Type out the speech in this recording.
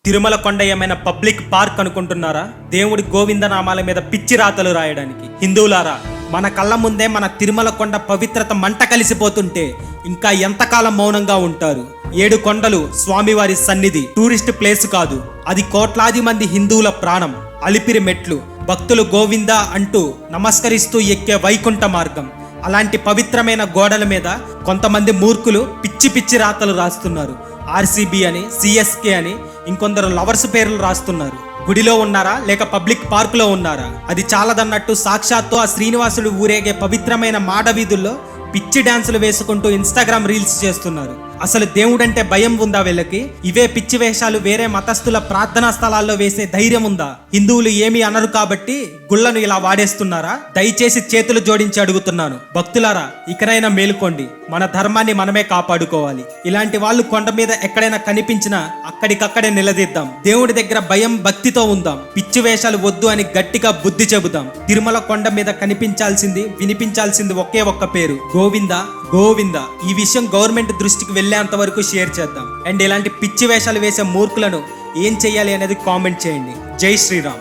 తిరుమల కొండ ఏమైనా public park అనుకుంటున్నారా? దేవుడి గోవిందనామాల మీద పిచ్చి రాతలు రాయడానికి. హిందువులారా, మన కళ్ళ ముందే మన తిరుమల కొండ పవిత్రత మంట కలిసిపోతుంటే ఇంకా ఎంతకాలం మౌనంగా ఉంటారు? 7 కొండలు స్వామివారి సన్నిధి, టూరిస్ట్ ప్లేస్ కాదు, అది కోట్లాది మంది హిందువుల ప్రాణం. అలిపిరి మెట్లు, భక్తులు గోవిందా అంటూ నమస్కరిస్తూ ఎక్కే వైకుంఠ మార్గం. అలాంటి పవిత్రమైన గోడల మీద కొంతమంది మూర్ఖులు పిచ్చి పిచ్చి రాతలు రాస్తున్నారు. ఆర్సీబీ అని, సిఎస్కే అని, ఇంకొందరు లవర్స్ పేర్లు రాస్తున్నారు. గుడిలో ఉన్నారా లేక పబ్లిక్ పార్కులో ఉన్నారా? అది చాలదన్నట్టు సాక్షాత్తు ఆ శ్రీనివాసుడు ఊరేగే పవిత్రమైన మాడ వీధుల్లో పిచ్చి డాన్సులు వేసుకుంటూ ఇన్స్టాగ్రామ్ రీల్స్ చేస్తున్నారు. అసలు దేవుడంటే భయం ఉందా వీళ్ళకి? ఇవే పిచ్చి వేషాలు వేరే మతస్థుల ప్రార్థనా స్థలాల్లో వేసే ధైర్యం ఉందా? హిందువులు ఏమీ అనరు కాబట్టి గుళ్ళను ఇలా వాడేస్తున్నారా? దయచేసి చేతులు జోడించి అడుగుతున్నాను, భక్తులారా, ఇకనైనా మేలుకోండి. మన ధర్మాన్ని మనమే కాపాడుకోవాలి. ఇలాంటి వాళ్ళు కొండ మీద ఎక్కడైనా కనిపించినా అక్కడికక్కడే నిలదీద్దాం. దేవుడి దగ్గర భయం భక్తితో ఉందాం. పిచ్చి వేషాలు వద్దు అని గట్టిగా బుద్ధి చెబుదాం. తిరుమల కొండ మీద కనిపించాల్సింది, వినిపించాల్సింది ఒకే ఒక్క పేరు, గోవింద గోవింద. ఈ విషయం గవర్నమెంట్ దృష్టికి వెళ్ళేంత వరకు షేర్ చేద్దాం. అండ్ ఇలాంటి పిచ్చి వేషాలు వేసే మూర్ఖులను ఏం చెయ్యాలి అనేది కామెంట్ చేయండి. జై శ్రీరామ్.